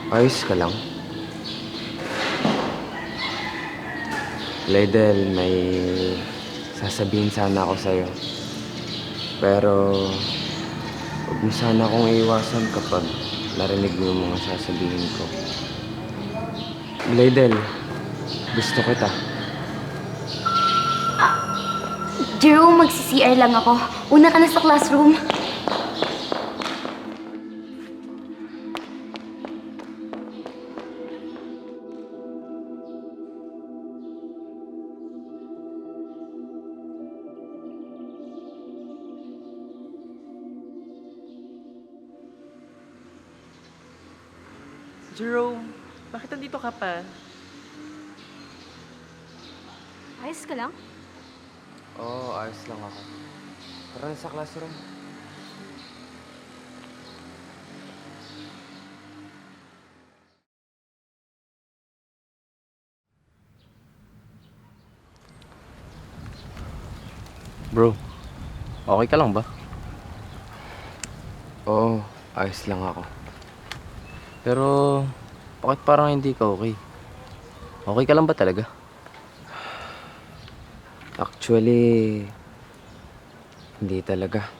Ayos ka lang? Lydel, may sasabihin sana ako sa'yo. Pero, huwag mo sana akong iiwasan kapag narinig mo yung mga sasabihin ko. Lydel, gusto kita. Jerome, magsi-CR lang ako. Una ka na sa classroom. Jerome, bakit nandito ka pa? Ayos ka lang? Oo, ayos lang ako. Tara na sa classroom. Bro, okay ka lang ba? Oo, ayos lang ako. Pero, bakit parang hindi ka okay? Okay ka lang ba talaga? Actually, hindi talaga.